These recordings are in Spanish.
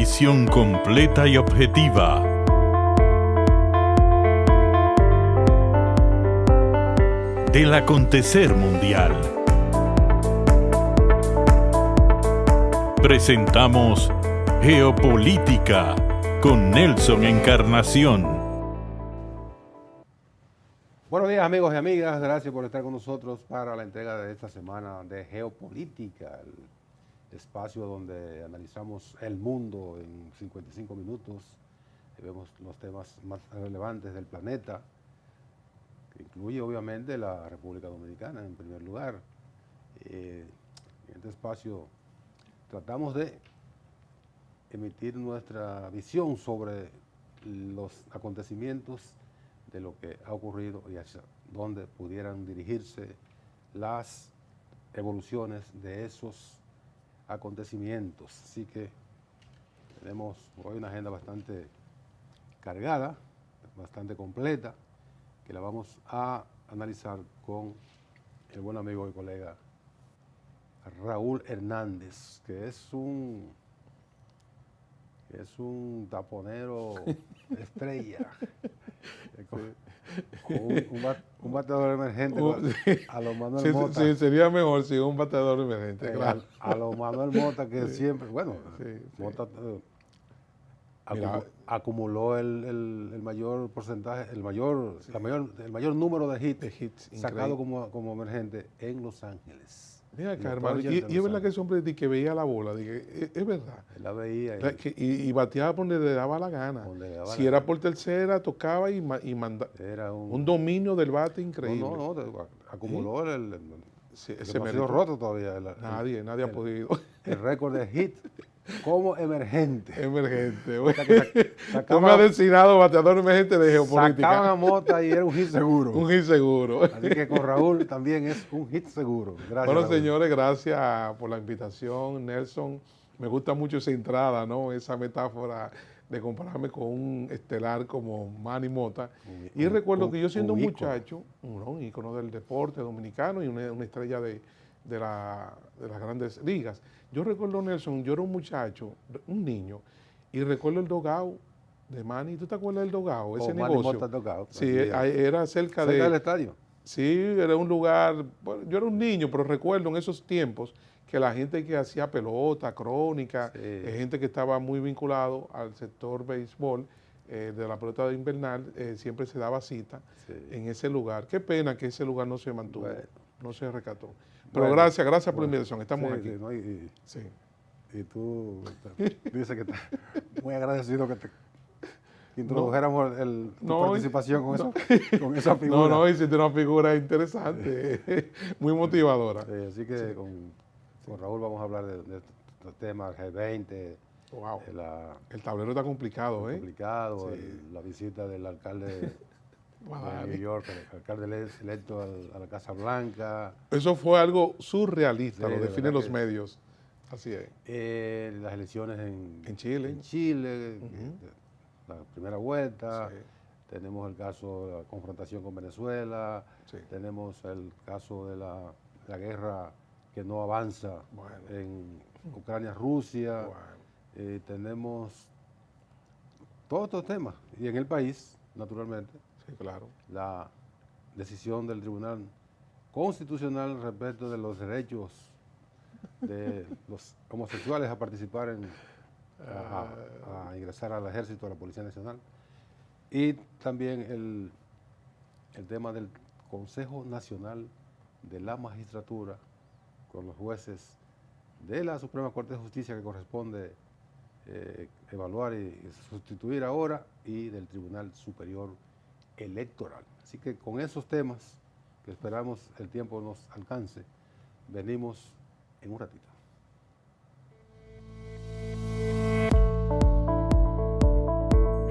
visión completa y objetiva. Del acontecer mundial. Presentamos Geopolítica con Nelson Encarnación. Buenos días, amigos y amigas, gracias por estar con nosotros para la entrega de esta semana de Geopolítica, el espacio donde analizamos el mundo en 55 minutos y vemos los temas más relevantes del planeta, que incluye obviamente la República Dominicana en primer lugar. En este espacio tratamos de emitir nuestra visión sobre los acontecimientos de lo que ha ocurrido y hacia dónde pudieran dirigirse las evoluciones de esos acontecimientos. Así que tenemos hoy una agenda bastante cargada, bastante completa, que la vamos a analizar con el buen amigo y colega Raúl Hernández, que es un taponero estrella. Un bateador emergente a lo Manuel Mota. Sí, sería mejor si un bateador emergente, claro. A lo Manuel Mota, que siempre, bueno, Mota acumuló el mayor porcentaje, el mayor número de hits sacado como emergente en Los Ángeles. Mira acá, hermano, y es verdad que ese hombre que veía la bola, es verdad. Él la veía. Y bateaba por donde le daba la gana. Si era por tercera, tocaba y mandaba. Era un dominio del bate increíble. No, acumuló ese no ha sido roto todavía. Nadie ha podido. El récord de hit como emergente. Tú me has destinado bateador emergente de Geopolítica. Sacaban a Mota y era un hit seguro. Un hit seguro. Así que con Raúl también es un hit seguro. Gracias. Bueno, Raúl. señores, gracias por la invitación, Nelson. Me gusta mucho esa entrada, ¿no? Esa metáfora de compararme con un estelar como Manny Mota. Y recuerdo que yo siendo un muchacho, un ícono del deporte dominicano y una estrella de las grandes ligas. Yo recuerdo, Nelson, yo era un muchacho, un niño, y recuerdo el dogao de Manny. ¿Tú te acuerdas del dogao? Ese negocio. Manny Mota dogao. Sí, era cerca del estadio. Sí, era un lugar, bueno, yo era un niño, pero recuerdo en esos tiempos que la gente que hacía pelota, crónica, gente que estaba muy vinculado al sector béisbol, de la pelota invernal, siempre se daba cita en ese lugar. Qué pena que ese lugar no se mantuvo, no se rescató. Pero gracias por la invitación, estamos aquí. Y tú dices que estás muy agradecido que te introdujéramos tu participación con esa figura. No, hiciste una figura interesante, muy motivadora. Así que con Raúl vamos a hablar de estos temas, G20. Wow. El tablero está complicado, la visita del alcalde de New York, el alcalde electo a la Casa Blanca. Eso fue algo surrealista, lo definen los medios. Así es. Las elecciones en Chile. La primera vuelta. Tenemos el caso de la confrontación con Venezuela. Tenemos el caso de la guerra que no avanza en Ucrania-Rusia. Tenemos todos estos temas. Y en el país, naturalmente, la decisión del Tribunal Constitucional respecto de los derechos de los homosexuales a participar a ingresar al Ejército, a la Policía Nacional. Y también el tema del Consejo Nacional de la Magistratura con los jueces de la Suprema Corte de Justicia que corresponde evaluar y sustituir ahora, y del Tribunal Superior Electoral. Así que con esos temas, que esperamos el tiempo nos alcance, venimos en un ratito.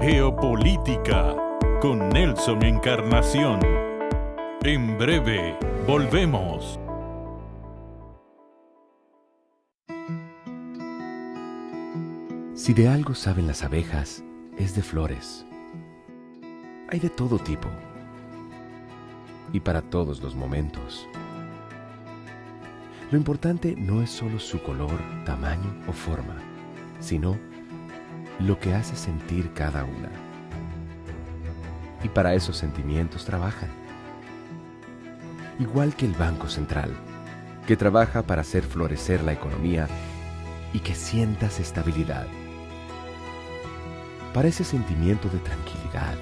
Geopolítica con Nelson Encarnación. En breve, volvemos. Si de algo saben las abejas, es de flores. Hay de todo tipo y para todos los momentos. Lo importante no es solo su color, tamaño o forma, sino lo que hace sentir cada una. Y para esos sentimientos trabajan. Igual que el Banco Central, que trabaja para hacer florecer la economía y que sientas estabilidad. Para ese sentimiento de tranquilidad.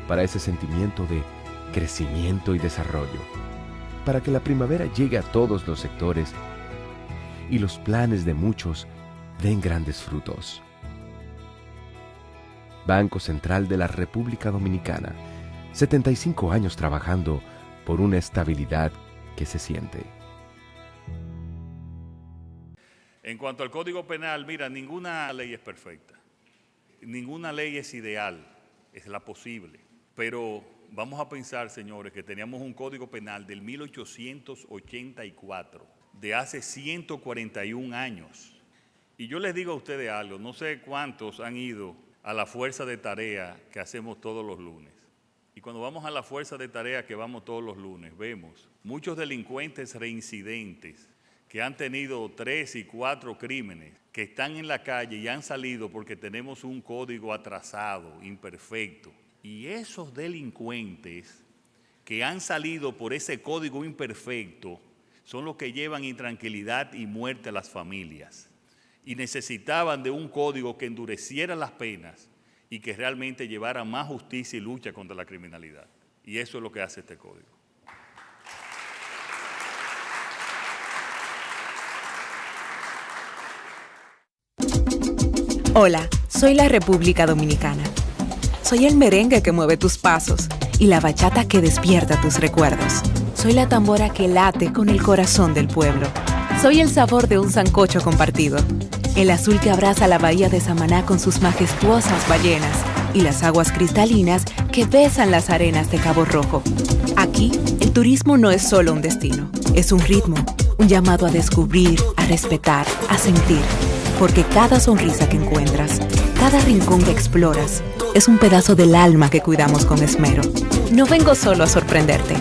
Para ese sentimiento de crecimiento y desarrollo. Para que la primavera llegue a todos los sectores y los planes de muchos den grandes frutos. Banco Central de la República Dominicana, 75 años trabajando por una estabilidad que se siente. En cuanto al Código Penal, mira, ninguna ley es perfecta, ninguna ley es ideal, es la posible, pero vamos a pensar, señores, que teníamos un Código Penal del 1884, de hace 141 años. Y yo les digo a ustedes algo, no sé cuántos han ido a la fuerza de tarea que hacemos todos los lunes. Y cuando vamos a la fuerza de tarea que vamos todos los lunes, vemos muchos delincuentes reincidentes que han tenido 3 y 4 crímenes, que están en la calle y han salido porque tenemos un código atrasado, imperfecto. Y esos delincuentes que han salido por ese código imperfecto son los que llevan intranquilidad y muerte a las familias. Y necesitaban de un código que endureciera las penas y que realmente llevara más justicia y lucha contra la criminalidad. Y eso es lo que hace este código. Hola, soy la República Dominicana. Soy el merengue que mueve tus pasos y la bachata que despierta tus recuerdos. Soy la tambora que late con el corazón del pueblo. Soy el sabor de un sancocho compartido, el azul que abraza la bahía de Samaná con sus majestuosas ballenas y las aguas cristalinas que besan las arenas de Cabo Rojo. Aquí, el turismo no es solo un destino, es un ritmo, un llamado a descubrir, a respetar, a sentir. Porque cada sonrisa que encuentras, cada rincón que exploras, es un pedazo del alma que cuidamos con esmero. No vengo solo a sorprenderte,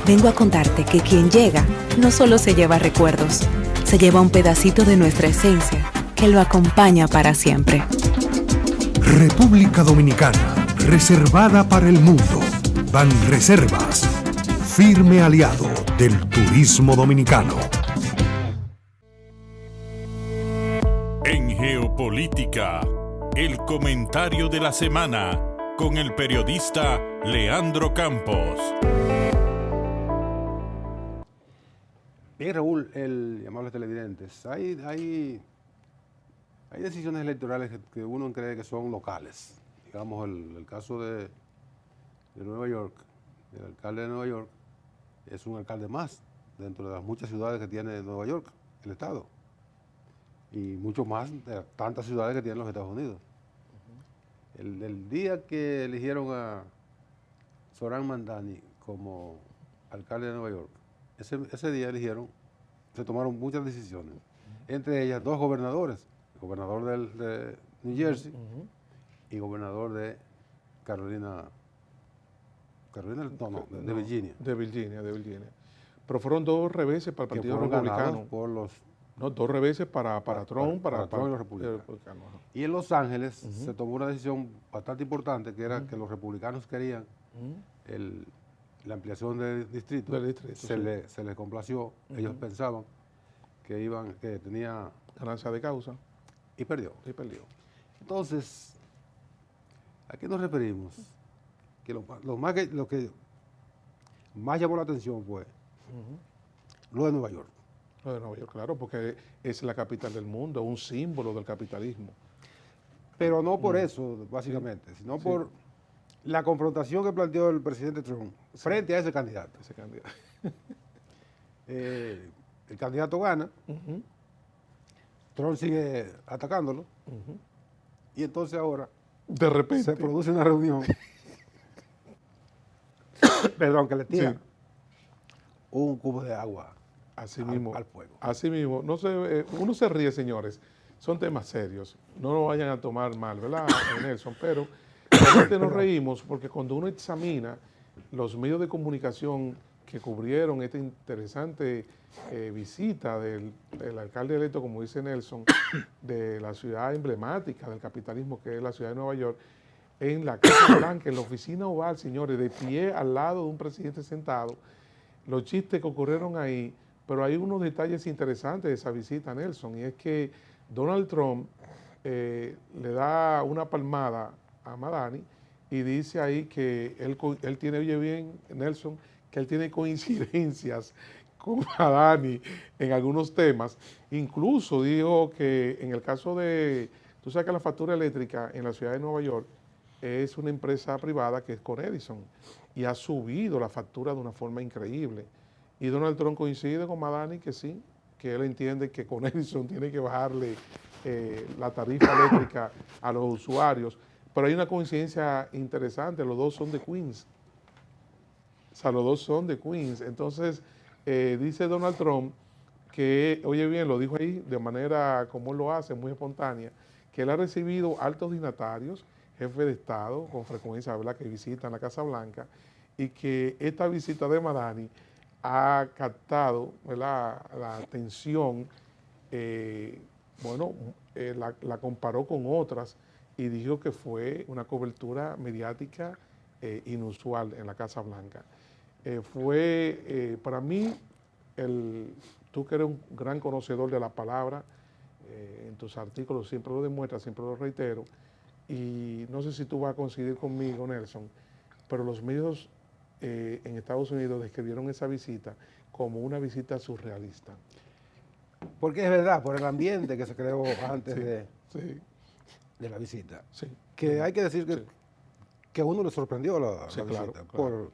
vengo a contarte que quien llega no solo se lleva recuerdos, se lleva un pedacito de nuestra esencia que lo acompaña para siempre. República Dominicana, reservada para el mundo. Banreservas, firme aliado del turismo dominicano. En Geopolítica, el comentario de la semana con el periodista Leandro Campos. Bien, Raúl, amables televidentes, hay decisiones electorales que uno cree que son locales. Digamos, el caso de Nueva York, el alcalde de Nueva York, es un alcalde más dentro de las muchas ciudades que tiene Nueva York, el estado. Y mucho más de tantas ciudades que tienen los Estados Unidos. El día que eligieron a Zohran Mamdani como alcalde de Nueva York, ese día se tomaron muchas decisiones, entre ellas 2 gobernadores, el gobernador de New Jersey y gobernador de de Virginia. De Virginia. Pero fueron 2 reveses para el Partido Republicano. Por los 2 reveses para Trump, para Trump y los republicanos. Y en Los Ángeles se tomó una decisión bastante importante, que era que los republicanos querían la ampliación del distrito. Se les complació. Ellos pensaban que tenía ganancia de causa. Y perdió. Entonces, ¿a qué nos referimos? Que lo que más llamó la atención fue lo de Nueva York. Lo de Nueva York, claro, porque es la capital del mundo, un símbolo del capitalismo. Pero no por eso, básicamente, sino por la confrontación que planteó el presidente Trump frente a ese candidato. El candidato gana, Trump sigue atacándolo, y entonces ahora de repente se produce una reunión, perdón, que le tira un cubo de agua así mismo, al fuego. Así mismo, no sé, uno se ríe, señores, son temas serios, no lo vayan a tomar mal, ¿verdad, Nelson? Pero realmente nos reímos porque cuando uno examina los medios de comunicación que cubrieron esta interesante visita del alcalde electo, como dice Nelson, de la ciudad emblemática del capitalismo, que es la ciudad de Nueva York, en la Casa Blanca, en la oficina oval, señores, de pie al lado de un presidente sentado. Los chistes que ocurrieron ahí, pero hay unos detalles interesantes de esa visita, Nelson, y es que Donald Trump le da una palmada a Madani y dice ahí que él tiene, oye bien, Nelson, que él tiene coincidencias con Madani en algunos temas. Incluso dijo que en el caso de, tú sabes que la factura eléctrica en la ciudad de Nueva York es una empresa privada que es con Edison y ha subido la factura de una forma increíble. Y Donald Trump coincide con Madani que sí, que él entiende que con Edison tiene que bajarle la tarifa eléctrica a los usuarios. Pero hay una coincidencia interesante, los dos son de Queens. O sea, los dos son de Queens. Entonces, dice Donald Trump que, oye bien, lo dijo ahí de manera como él lo hace, muy espontánea, que él ha recibido altos dignatarios, jefes de Estado, con frecuencia, ¿verdad?, que visitan la Casa Blanca, y que esta visita de Madani ha captado, ¿verdad?, la atención, la comparó con otras y dijo que fue una cobertura mediática inusual en la Casa Blanca. Para mí, tú que eres un gran conocedor de la palabra, en tus artículos siempre lo demuestras, siempre lo reitero, y no sé si tú vas a coincidir conmigo, Nelson, pero los medios en Estados Unidos describieron esa visita como una visita surrealista. Porque es verdad, por el ambiente que se creó antes de la visita. Sí. Que hay que decir que a uno le sorprendió la visita. Claro.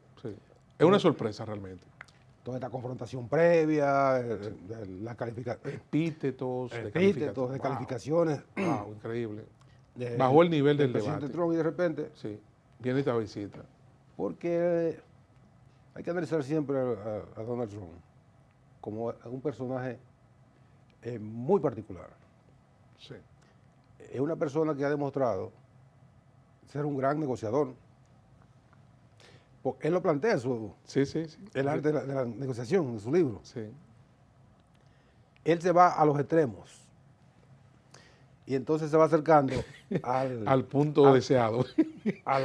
Es una sorpresa realmente. Toda esta confrontación previa, de la calificación. Epítetos, De calificaciones. Wow, increíble. Bajó el nivel del debate. Presidente Trump y de repente. Sí, viene esta visita. Porque hay que analizar siempre a Donald Trump como un personaje muy particular. Sí. Es una persona que ha demostrado ser un gran negociador. Él lo plantea el arte de la negociación en su libro. Sí. Él se va a los extremos y entonces se va acercando al punto deseado. A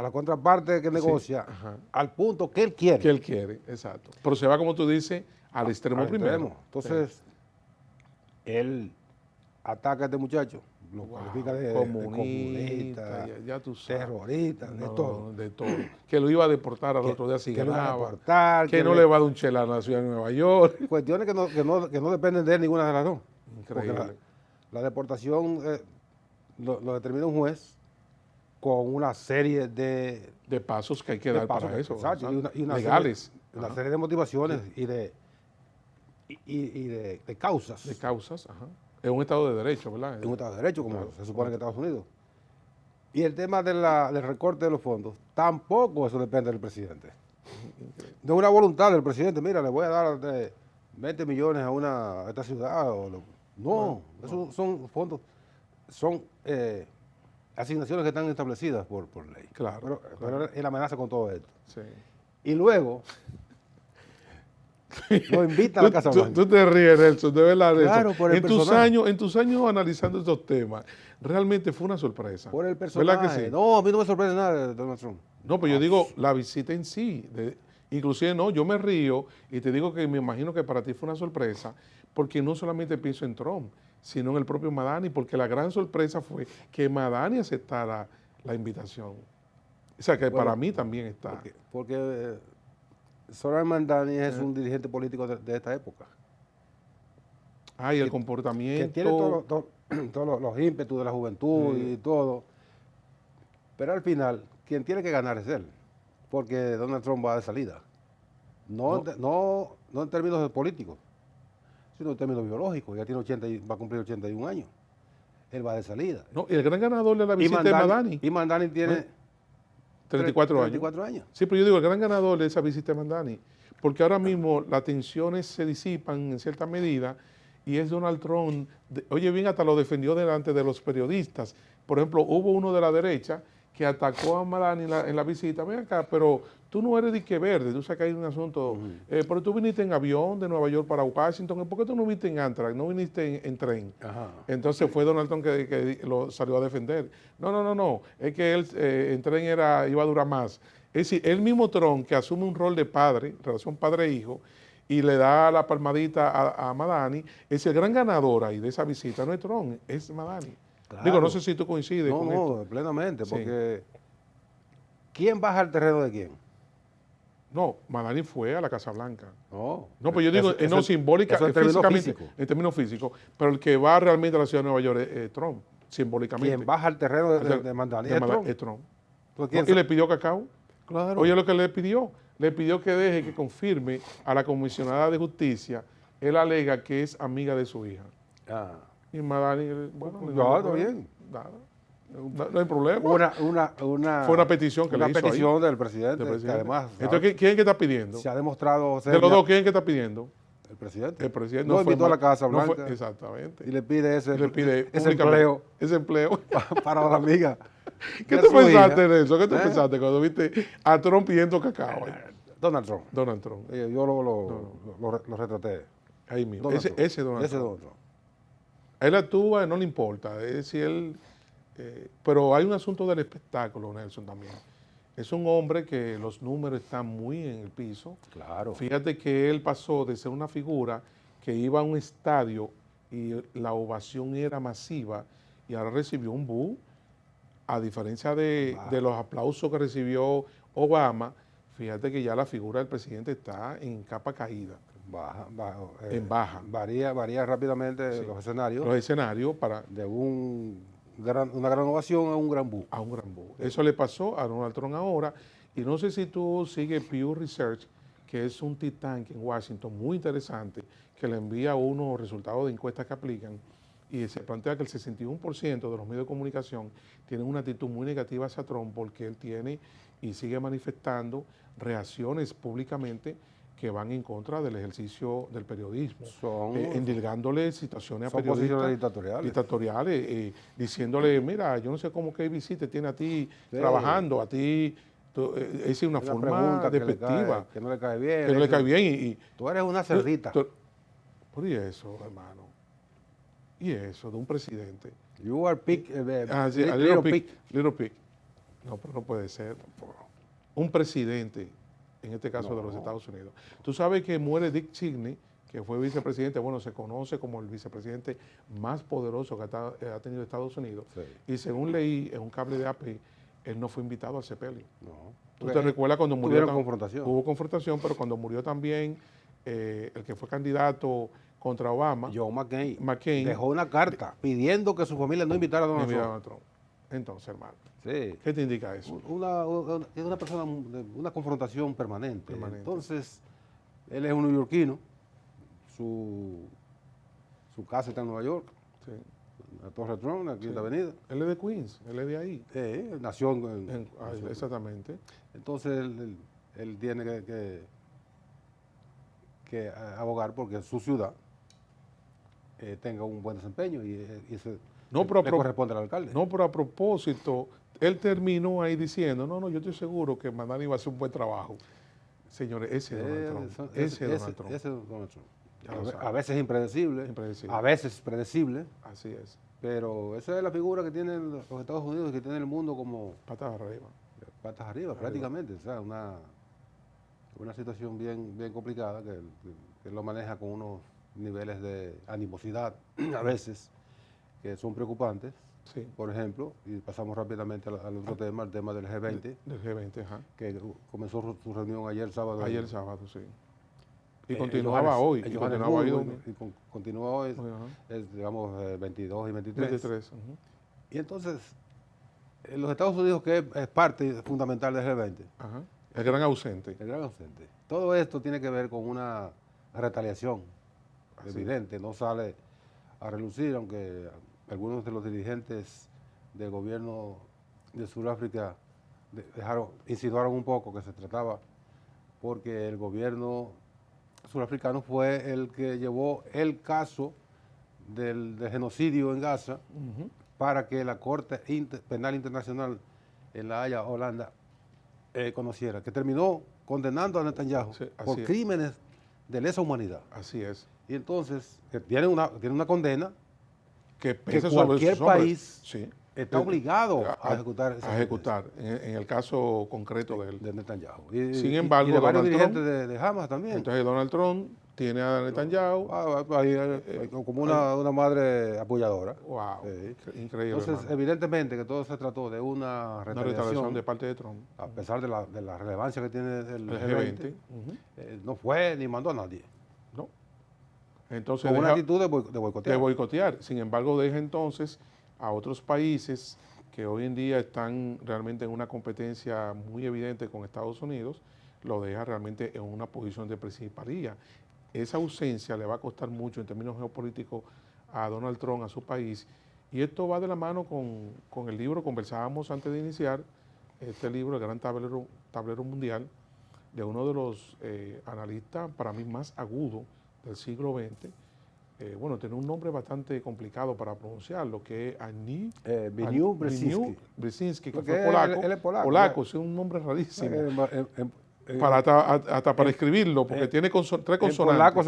la contraparte que negocia, al punto que él quiere. Que él quiere, exacto. Pero se va, como tú dices, al extremo primero. Entonces, él ataca a este muchacho, lo califica de comunista, ya tú sabes, terrorista, de todo. De todo. Que lo iba a deportar al otro día si ganaba. Que no le va a dar un chelán a la ciudad de Nueva York. Cuestiones que no dependen de él ninguna de las dos. Increíble. La deportación lo determina un juez con una serie de pasos que hay que dar para eso. Exacto, y una legales. Una serie de motivaciones y de causas. De causas, ajá. Es un Estado de Derecho, ¿verdad? Es un Estado de Derecho, como se supone en Estados Unidos. Y el tema del recorte de los fondos, tampoco eso depende del presidente. De una voluntad del presidente, mira, le voy a dar 20 millones a esta ciudad. Esos son fondos, son asignaciones que están establecidas por ley. Claro. Pero él amenaza con todo esto. Sí. Y luego lo invita a la Casa Blanca. Tú te ríes, Nelson, de verdad. Claro, por el personaje. En tus años analizando estos temas, realmente fue una sorpresa. Por el personaje. ¿Verdad que sí? No, a mí no me sorprende nada de Donald Trump. No, pero yo digo la visita en sí. Inclusive, no, yo me río y te digo que me imagino que para ti fue una sorpresa, porque no solamente pienso en Trump, sino en el propio Madani, porque la gran sorpresa fue que Madani aceptara la invitación. O sea, que para mí también está. Porque Zohran Mamdani es un dirigente político de esta época. Y el comportamiento. Que tiene todos los ímpetus de la juventud y todo. Pero al final, quien tiene que ganar es él. Porque Donald Trump va de salida. No en términos políticos, sino en términos biológicos. Ya tiene va a cumplir 81 años. Él va de salida. No, el gran ganador de la visita es Mamdani. Y Mamdani tiene 34 años. Sí, pero yo digo, el gran ganador de esa visita es Mamdani, porque ahora mismo las tensiones se disipan en cierta medida y es Donald Trump, oye bien, hasta lo defendió delante de los periodistas. Por ejemplo, hubo uno de la derecha que atacó a Mamdani en la visita. Ven acá, pero tú no eres de que verde, tú sabes que hay un asunto, pero tú viniste en avión de Nueva York para Washington, ¿por qué tú no viniste en Amtrak, no viniste en tren? Ajá. Entonces fue Donald Trump que lo salió a defender. No, es que él en tren iba a durar más. Es decir, el mismo Trump que asume un rol de padre, relación padre-hijo, y le da la palmadita a Madani, es el gran ganador ahí de esa visita, no es Trump, es Madani. Claro. Digo, no sé si tú coincides con esto. No, plenamente, Sí. porque ¿quién baja al terreno de quién? No, Madani fue a la Casa Blanca. No, No, pues yo digo, no simbólica, eso en términos físicamente, físicos. en términos físicos, pero el que va realmente a la ciudad de Nueva York es Trump, simbólicamente. Quien baja al terreno de Mandani es Trump. Es Trump. Pues, ¿quién Y le pidió cacao. Claro. Oye, lo que le pidió que deje que confirme a la comisionada de justicia. Él alega que es amiga de su hija. Ah. Y Madani, bueno, Ya, está bien. Nada. No hay problema. Fue Fue una petición que le hizo petición ahí, del presidente, del presidente. que además Entonces, ¿quién es que está pidiendo? se ha demostrado ser De los dos, ¿quién es que está pidiendo? el presidente. El presidente Lo fue invitó a la Casa no fue- Blanca exactamente. y le pide ese públicamente empleo ese empleo. para la amiga. ¿Qué de tú su pensaste hija. de eso? ¿Qué tú ¿Eh? pensaste cuando viste a Trump pidiendo cacao? Donald Trump. Donald Trump. Yo lo retraté. Ahí mismo. Donald Ese Trump. Donald Ese Trump. Donald Trump. Él actúa, no le importa. Es decir, él. Pero hay un asunto del espectáculo, Nelson, también. Es un hombre que los números están muy en el piso. Claro. Fíjate que él pasó de ser una figura que iba a un estadio y la ovación era masiva y ahora recibió un boo, a diferencia de los aplausos que recibió Obama. Fíjate que ya la figura del presidente está en capa caída. En baja. Varía rápidamente Sí. los escenarios Los escenarios para de una gran ovación a un gran boom. a un gran boo. Eso le pasó a Donald Trump ahora. Y no sé si tú sigues Pew Research, que es un think tank en Washington muy interesante, que le envía unos resultados de encuestas que aplican y se plantea que el 61% de los medios de comunicación tienen una actitud muy negativa hacia Trump porque él tiene y sigue manifestando reacciones públicamente que van en contra del ejercicio del periodismo, endilgándole situaciones a son periodistas posiciones dictatoriales. diciéndole, mira, yo no sé cómo que visite tiene a ti trabajando, a ti, es una forma pregunta despectiva, que no le cae bien. que no le cae bien y Tú eres una cerdita. ¿Por y eso, hermano? ¿Y eso de un presidente? You are pig. Sí, a little pig, little pig. No, pero no puede ser tampoco. Un presidente, en este caso de los Estados Unidos. Tú sabes que muere Dick Cheney, que fue vicepresidente, bueno, se conoce como el vicepresidente más poderoso que ha tenido Estados Unidos. Sí. Y según leí en un cable de AP, él no fue invitado al sepelio. No. ¿Tú te recuerdas cuando murió? Tuvieron confrontación. Hubo confrontación, pero cuando murió también el que fue candidato contra Obama, John McCain dejó una carta pidiendo que su familia no invitara a Donald Trump. Trump. Entonces, hermano, Sí. ¿qué te indica eso? Es una persona, una confrontación permanente. Permanente. Entonces, él es un neoyorquino, su casa está en Nueva York, Sí. la Torre Trump, la Quinta Avenida. Él es de Queens, él es de ahí. Nació en Exactamente. Entonces, él tiene que abogar porque su ciudad tenga un buen desempeño y eso No, pero le corresponde al alcalde. No, pero a propósito, él terminó ahí diciendo, no, yo estoy seguro que Madani va a hacer un buen trabajo. Señores, ese es Donald Trump. Ese es Donald Trump. Ese es Donald Trump. Ya lo sabe. A veces impredecible, a veces predecible, Así es. pero esa es la figura que tienen los Estados Unidos, que tiene el mundo como Patas arriba. patas arriba, prácticamente. O sea, una situación bien complicada que lo maneja con unos niveles de animosidad a veces que son preocupantes. Sí. Por ejemplo, y pasamos rápidamente al otro tema, el tema del G20, Del G20, ajá. que comenzó su reunión ayer sábado. Ayer sábado, sí. Y en continuaba hoy. en Y continuaba hoy. Johannesburgo, continúa hoy, Ajá. digamos, 22 y 23. 23. Ujú. Y entonces, en los Estados Unidos, que es parte fundamental del G20, Ajá. El gran ausente. el gran ausente, todo esto tiene que ver con una retaliación evidente, no sale a relucir, aunque algunos de los dirigentes del gobierno de Sudáfrica insinuaron un poco que se trataba porque el gobierno surafricano fue el que llevó el caso del genocidio en Gaza Ujú. para que la Corte Penal Internacional en La Haya, Holanda, conociera, que terminó condenando a Netanyahu Sí, así por es. crímenes de lesa humanidad. Así es. Y entonces, tiene una condena Que que pesa sobre cualquier sus hombres. país Sí. está obligado a ejecutar. esa A ejecutar, en el caso concreto de él. de Netanyahu. Y, Sin embargo, y de varios Donald dirigentes Trump, de Hamas también. Entonces Donald Trump tiene a Netanyahu. Como una madre apoyadora. Wow, Sí. increíble. Entonces, hermano. evidentemente que todo se trató de una Una retaliación, retaliación de parte de Trump. a pesar de la relevancia que tiene el El G20. G20. Ujú. No fue ni mandó a nadie. No. Entonces Con una deja actitud de de boicotear. boicotear. Sin embargo, deja entonces a otros países que hoy en día están realmente en una competencia muy evidente con Estados Unidos, lo deja realmente en una posición de principalía. Esa ausencia le va a costar mucho en términos geopolíticos a Donald Trump, a su país, y esto va de la mano con el libro, conversábamos antes de iniciar, este libro, El Gran Tablero Mundial, de uno de los analistas para mí más agudos del siglo XX. Bueno, tiene un nombre bastante complicado para pronunciarlo, que es Zbigniew Brzezinski. Brzezinski, que Porque fue polaco. él es polaco, Polaco, es un nombre rarísimo. Para Hasta para escribirlo, porque tiene tres en consonantes. polaco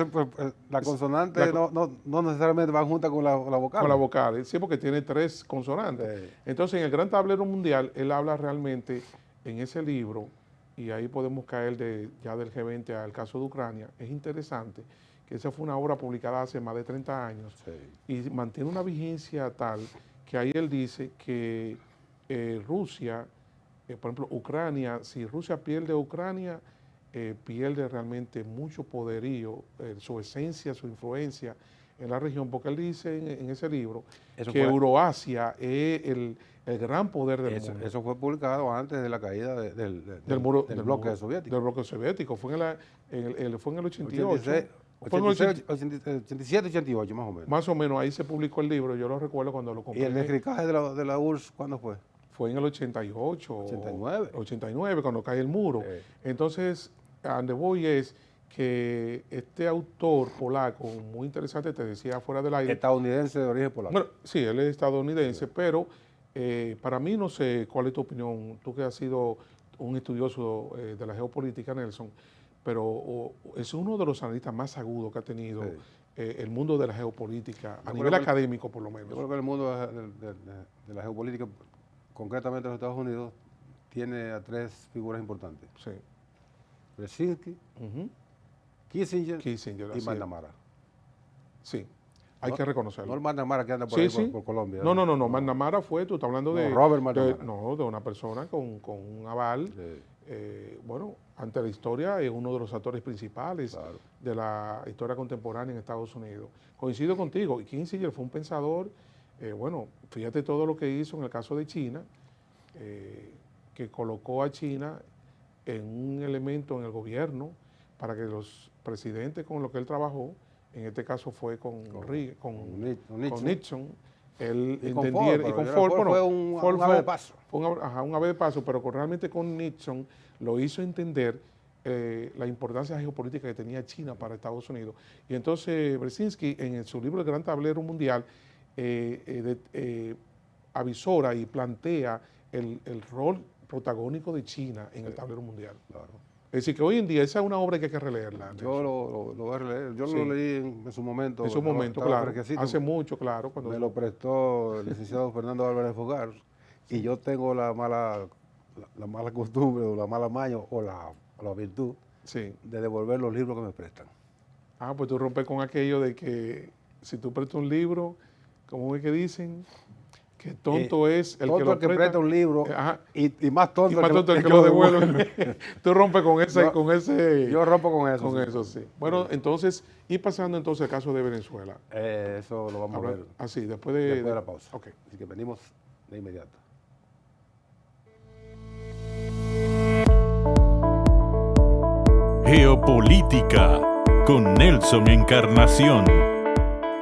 la consonante no necesariamente van juntas con la vocal. Con la vocal, sí, porque tiene tres consonantes. Sí. Entonces, en el Gran Tablero Mundial, él habla realmente en ese libro, y ahí podemos caer ya del G20 al caso de Ucrania. Es interesante que esa fue una obra publicada hace más de 30 años Sí. y mantiene una vigencia tal que ahí él dice que Rusia, por ejemplo, Ucrania, si Rusia pierde Ucrania, pierde realmente mucho poderío, su esencia, su influencia en la región, porque él dice en ese libro Eso que fue- Euroasia es el gran poder del mundo. Eso fue publicado antes de la caída del bloque muro- soviético. Del bloque soviético. Fue en el 88. 86, Fue en el 87, 88 más o menos. Más o menos ahí se publicó el libro, yo lo recuerdo cuando lo compré. ¿Y el descricaje de la URSS cuándo fue? Fue en el 88. 89. 89, cuando cae el muro. Sí. Entonces, a donde voy es que este autor polaco, muy interesante, te decía fuera del aire. Estadounidense de origen polaco. Bueno, sí, él es estadounidense, pero para mí, no sé cuál es tu opinión, tú que has sido un estudioso de la geopolítica, Nelson, pero es uno de los analistas más agudos que ha tenido Sí. el mundo de la geopolítica, a Yo nivel creo que- académico por lo Yo creo menos. que el mundo de la geopolítica, concretamente en los Estados Unidos, tiene a tres figuras importantes. Sí. Brzezinski, Ujú. Kissinger, Kissinger, y así es. McNamara. Sí, hay No- que reconocerlo. No el McNamara que anda por Sí, ahí sí. por Colombia. No, McNamara fue, tú estás hablando No, de... Robert McNamara. No, de una persona con un aval. Sí, Bueno, ante la historia es uno de los actores principales claro. de la historia contemporánea en Estados Unidos. Coincido contigo, y Kissinger fue un pensador, bueno, fíjate todo lo que hizo en el caso de China, que colocó a China en un elemento en el gobierno para que los presidentes con los que él trabajó, en este caso fue con Nixon, él Y con entendiera, Ford, y con pero Ford, Ford bueno, fue un Ford ave de paso. fue un ave de paso, pero realmente con Nixon lo hizo entender la importancia geopolítica que tenía China para Estados Unidos. Y entonces Brzezinski, en su libro El Gran Tablero Mundial, avisora y plantea el rol protagónico de China en el tablero mundial. Claro. Es decir, que hoy en día esa es una obra que hay que releerla. Yo lo voy a releer. Yo Sí. lo leí en su momento. En su momento, estaba claro. fresquecito. Hace mucho, claro. Cuando Me lo prestó el licenciado Fernando Álvarez Fogar. Y yo tengo la mala costumbre, o la mala maña, o la virtud Sí. de devolver los libros que me prestan. Ah, pues tú rompes con aquello de que si tú prestas un libro, ¿cómo es que dicen? Que tonto es el Tonto que lo presta un libro Ajá. y más tonto Y más tonto el que lo devuelve. Tú rompes con ese... Yo- con ese Yo rompo con eso. con sí. eso, sí. Bueno, entonces, y pasando entonces al caso de Venezuela. Eso lo vamos a ver Así, después después de la pausa. Ok. Así que venimos de inmediato. Geopolítica con Nelson Encarnación.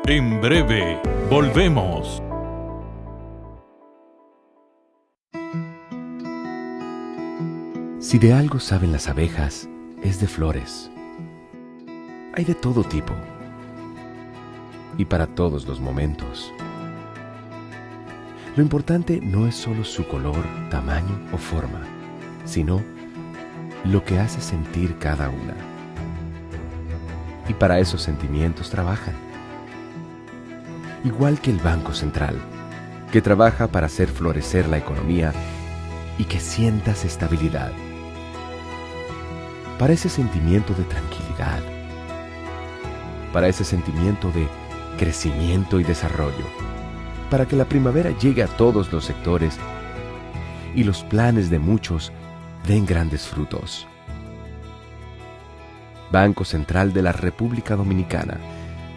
En breve, volvemos. Si de algo saben las abejas, es de flores. Hay de todo tipo y para todos los momentos. Lo importante no es solo su color, tamaño o forma, sino lo que hace sentir cada una. Y para esos sentimientos trabajan. Igual que el Banco Central, que trabaja para hacer florecer la economía y que sientas estabilidad. Para ese sentimiento de tranquilidad. Para ese sentimiento de crecimiento y desarrollo. Para que la primavera llegue a todos los sectores y los planes de muchos den grandes frutos. Banco Central de la República Dominicana,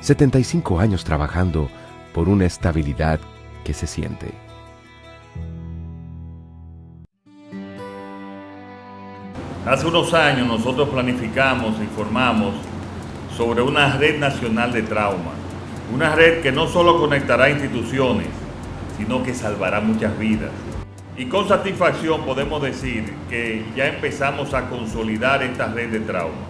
75 años trabajando por una estabilidad que se siente. Hace unos años nosotros planificamos e informamos sobre una red nacional de trauma, una red que no solo conectará instituciones, sino que salvará muchas vidas. Y con satisfacción podemos decir que ya empezamos a consolidar esta red de trauma.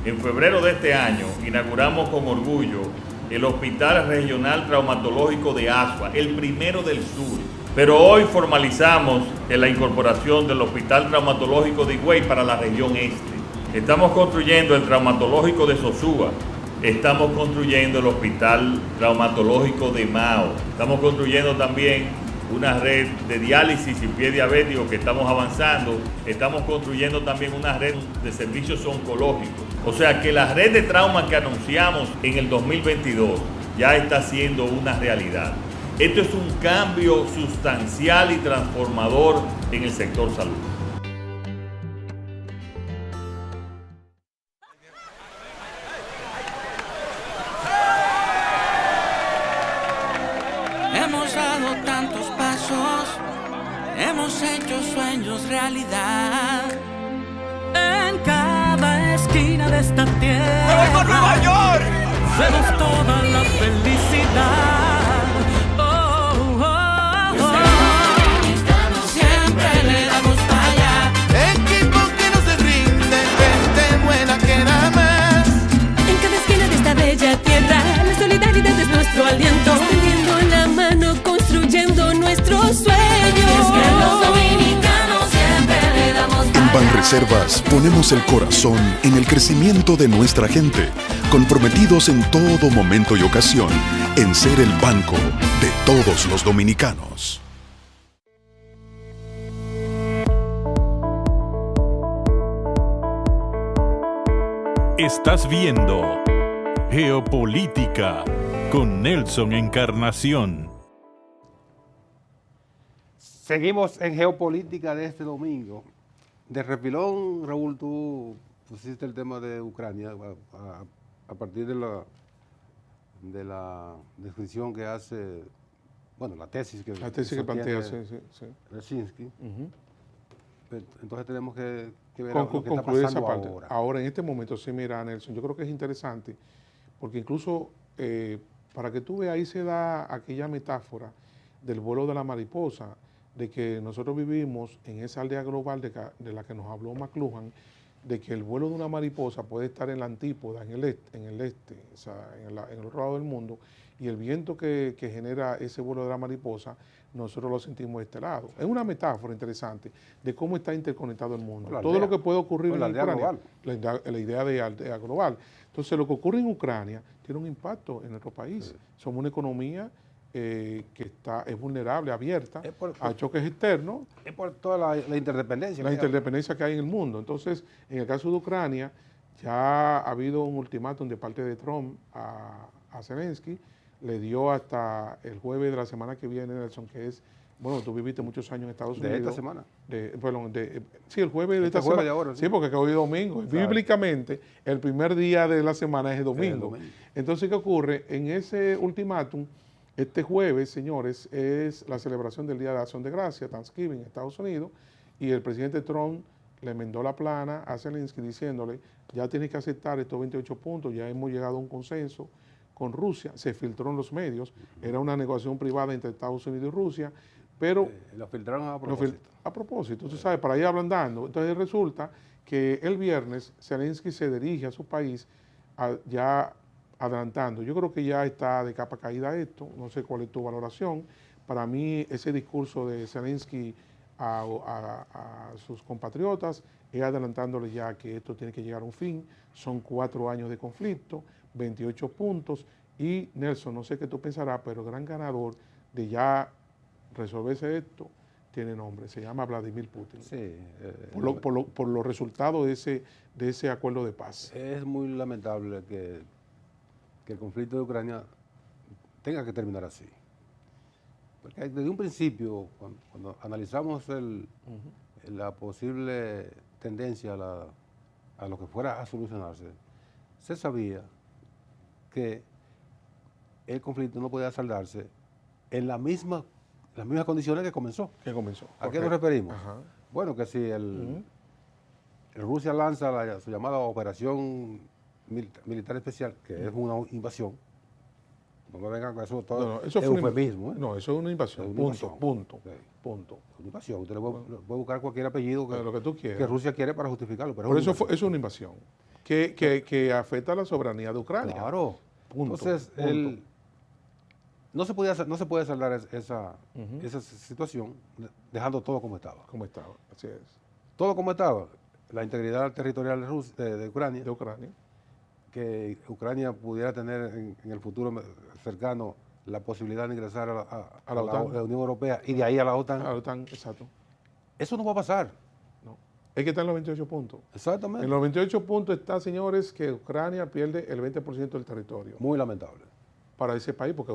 En febrero de este año inauguramos con orgullo el Hospital Regional Traumatológico de Asua, el primero del sur. Pero hoy formalizamos la incorporación del Hospital Traumatológico de Higüey para la región este. Estamos construyendo el Traumatológico de Sosúa. Estamos construyendo el Hospital Traumatológico de Mao. Estamos construyendo también una red de diálisis y pie diabético que estamos avanzando. Estamos construyendo también una red de servicios oncológicos. O sea que la red de trauma que anunciamos en el 2022 ya está siendo una realidad. Esto es un cambio sustancial y transformador en el sector salud. Hemos dado tantos pasos, hemos hecho sueños realidad. En cada esquina de esta tierra, ¡Nueva Nueva York! Vemos toda la felicidad. Oh, oh, oh. Siempre le damos para allá. Equipo que no se rinde, gente buena que da más. En cada esquina de esta bella tierra, la solidaridad es nuestro aliento. Tendiendo la mano, construyendo nuestros sueños. Es que los dominicanos siempre le damos para allá. En Banreservas ponemos el corazón en el crecimiento de nuestra gente, comprometidos en todo momento y ocasión en ser el banco de todos los dominicanos. Estás viendo Geopolítica con Nelson Encarnación. Seguimos en Geopolítica de este domingo. De refilón, Raúl, tú pusiste el tema de Ucrania a partir de la descripción que hace, bueno, la tesis que plantea, sí. Brzezinski. Entonces tenemos que ver Con, lo que está concluir pasando esa parte. ahora. Ahora, en este momento, sí, mira, Nelson, yo creo que es interesante, porque incluso para que tú veas, ahí se da aquella metáfora del vuelo de la mariposa, de que nosotros vivimos en esa aldea global de la que nos habló McLuhan, de que el vuelo de una mariposa puede estar en la antípoda, en el este, o sea, en el otro lado del mundo, y el viento que genera ese vuelo de la mariposa, nosotros lo sentimos de este lado. Es una metáfora interesante de cómo está interconectado el mundo. Todo lo que puede ocurrir en Ucrania, la idea de aldea global. Entonces, lo que ocurre en Ucrania tiene un impacto en nuestro país. Sí. Somos una economía que es vulnerable, abierta a choques externos. Es por toda la interdependencia. La interdependencia que hay en el mundo. Entonces, en el caso de Ucrania, ya ha habido un ultimátum de parte de Trump a Zelensky. Le dio hasta el jueves de la semana que viene, Nelson, que es, bueno, tú viviste muchos años en Estados Unidos. ¿De esta semana? Sí, el jueves de esta semana. De ahora, sí, porque hoy es domingo. Claro. Bíblicamente, el primer día de la semana es el domingo. Entonces, ¿qué ocurre? En ese ultimátum, este jueves, señores, es la celebración del Día de Acción de Gracia, Thanksgiving, en Estados Unidos, y el presidente Trump le enmendó la plana a Zelensky diciéndole, ya tienes que aceptar estos 28 puntos, ya hemos llegado a un consenso con Rusia, se filtró en los medios, era una negociación privada entre Estados Unidos y Rusia, pero... Lo filtraron a propósito. A propósito, tú sabes, para ir ablandando. Entonces resulta que el viernes Zelensky se dirige a su país ya adelantando. Yo creo que ya está de capa caída esto, no sé cuál es tu valoración. Para mí ese discurso de Zelensky a sus compatriotas, es adelantándole ya que esto tiene que llegar a un fin. Son 4 años de conflicto, 28 puntos, y Nelson, no sé qué tú pensarás, pero el gran ganador de ya resolverse esto tiene nombre, se llama Vladimir Putin. Sí, por los resultados de ese acuerdo de paz. es muy lamentable que el conflicto de Ucrania tenga que terminar así. Porque desde un principio, cuando analizamos la posible tendencia a lo que fuera a solucionarse, se sabía que el conflicto no podía saldarse en las mismas condiciones que comenzó. ¿A qué nos referimos? Ajá. Bueno, que si Rusia lanza su llamada operación militar especial, que es una invasión, no me vengan con eso todo, No, eso es fue una eufemismo. No, eso es una invasión. Es una invasión. Punto. Ok. Punto. Es una invasión. Usted le puede buscar cualquier apellido Lo que tú quieras. que Rusia quiere para justificarlo. Pero Por es eso una invasión. es una invasión que afecta a la soberanía de Ucrania. Claro. Punto. Entonces, Punto. no se puede saldar esa situación dejando todo como estaba. Como estaba, así es. Todo como estaba. La integridad territorial de Ucrania. De Ucrania. Que Ucrania pudiera tener en el futuro cercano la posibilidad de ingresar a la Unión Europea y de ahí a la OTAN. A la OTAN, exacto. Eso no va a pasar. No. Es que está en los 28 puntos. Exactamente. En los 28 puntos está, señores, que Ucrania pierde el 20% del territorio. Muy lamentable. Para ese país, porque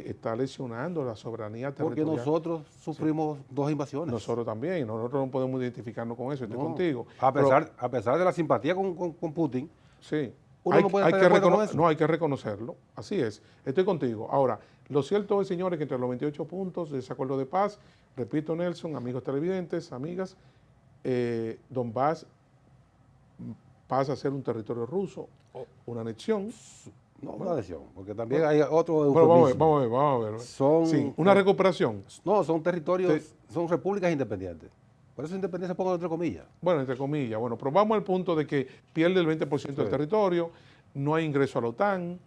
está lesionando la soberanía territorial. Porque nosotros sufrimos 2 invasiones. Nosotros también, nosotros no podemos identificarnos con eso, estoy contigo. A pesar de la simpatía con Putin, sí. uno no puede estar de acuerdo con eso. No, hay que reconocerlo, así es, estoy contigo. Ahora, lo cierto es, señores, que entre los 28 puntos de ese acuerdo de paz, repito, Nelson, amigos televidentes, amigas, Donbass pasa a ser un territorio ruso, una anexión. No, una adhesión, porque también hay otro Bueno, eufemismo. vamos a ver. Son, sí, una recuperación. No, son territorios, son repúblicas independientes. Por eso independencia pongo entre comillas. Bueno, entre comillas. Bueno, pero vamos al punto de que pierde el 20% del territorio, no hay ingreso a la OTAN,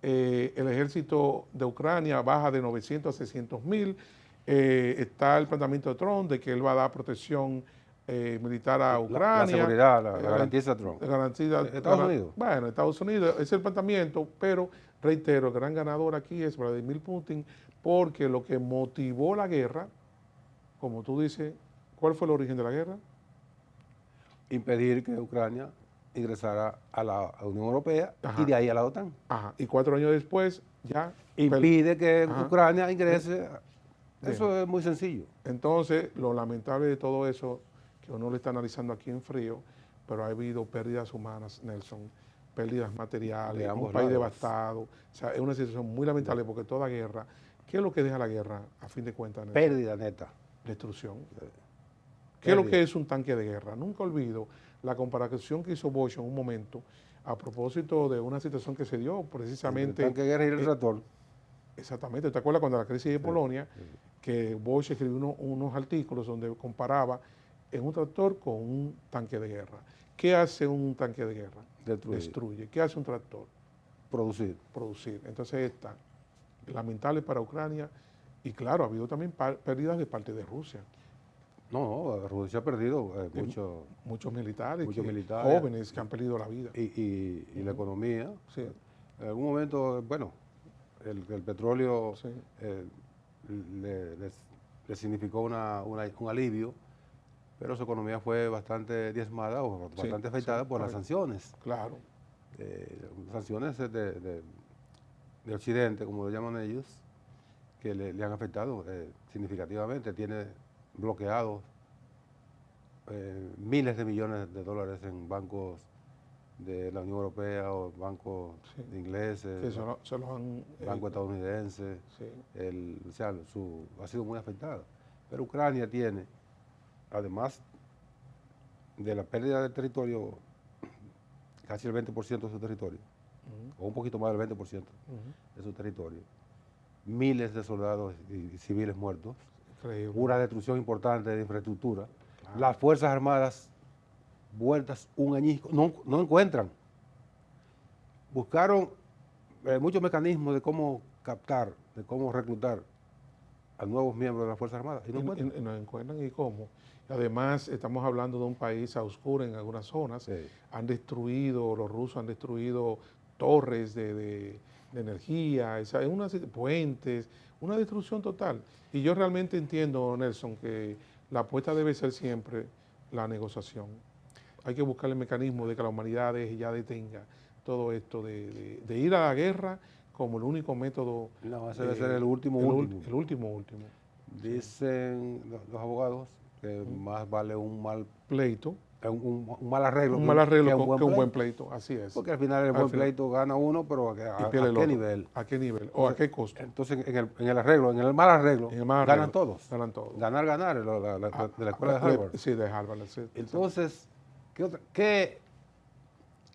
el ejército de Ucrania baja de 900 a 600.000, está el planteamiento de Trump de que él va a dar protección militar a Ucrania. La seguridad, la garantiza Trump. Estados Unidos. Bueno, Estados Unidos es el planteamiento, pero reitero, el gran ganador aquí es Vladimir Putin, porque lo que motivó la guerra, como tú dices, ¿cuál fue el origen de la guerra? Impedir que Ucrania ingresara a la Unión Europea. Ajá. Y de ahí a la OTAN. Ajá. Y 4 años después ya impide que Ajá. Ucrania ingrese. Eso es muy sencillo. Entonces, lo lamentable de todo eso, que uno lo está analizando aquí en frío, pero ha habido pérdidas humanas, Nelson, pérdidas materiales, un país devastado. O sea, es una situación muy lamentable porque toda guerra, ¿qué es lo que deja la guerra a fin de cuentas, Nelson? Pérdida neta. Destrucción. ¿Qué es lo que es un tanque de guerra? Nunca olvido la comparación que hizo Bosch en un momento a propósito de una situación que se dio precisamente... El tanque de guerra y el tractor. Exactamente. ¿Te acuerdas cuando la crisis de Polonia, que Bosch escribió unos artículos donde comparaba en un tractor con un tanque de guerra? ¿Qué hace un tanque de guerra? Destruye. ¿Qué hace un tractor? Producir. Entonces está lamentable para Ucrania y claro, ha habido también pérdidas de parte de Rusia. No, Rusia ha perdido muchos militares, militares, jóvenes que han perdido la vida. Y la economía. Sí. En algún momento, bueno, el petróleo Sí. le significó un alivio, pero su economía fue bastante diezmada o bastante afectada por las sanciones. Claro. Sanciones de Occidente, como lo llaman ellos, que le han afectado significativamente. Tiene bloqueados miles de millones de dólares en bancos de la Unión Europea o bancos ingleses, Sí, se los han, banco estadounidense. Sí. Ha sido muy afectada. Pero Ucrania tiene, además de la pérdida del territorio, casi el 20% de su territorio, o un poquito más del 20% de su territorio, miles de soldados y civiles muertos, Increíble. una destrucción importante de infraestructura. Claro. Las Fuerzas Armadas vueltas un añisco, no encuentran. Buscaron muchos mecanismos de cómo captar, de cómo reclutar a nuevos miembros de las Fuerzas Armadas. Y no encuentran. Y no encuentran y cómo. Además, estamos hablando de un país a oscuro en algunas zonas. Sí. Los rusos han destruido torres de energía, puentes, una destrucción total. Y yo realmente entiendo, Nelson, que la apuesta debe ser siempre la negociación. Hay que buscar el mecanismo de que la humanidad ya detenga todo esto de ir a la guerra como el único método. No, ese debe ser el último. El último. Dicen los abogados que más vale un mal pleito. Un mal arreglo. Un mal arreglo que que un buen pleito, así es. Porque al final el buen pleito gana uno, pero ¿a qué nivel? ¿A qué nivel? ¿O a qué costo? Entonces, en el arreglo, en el mal arreglo, ganan todos. Ganan todos. Ganar, de la escuela de Harvard. Sí, de Harvard. Sí, entonces,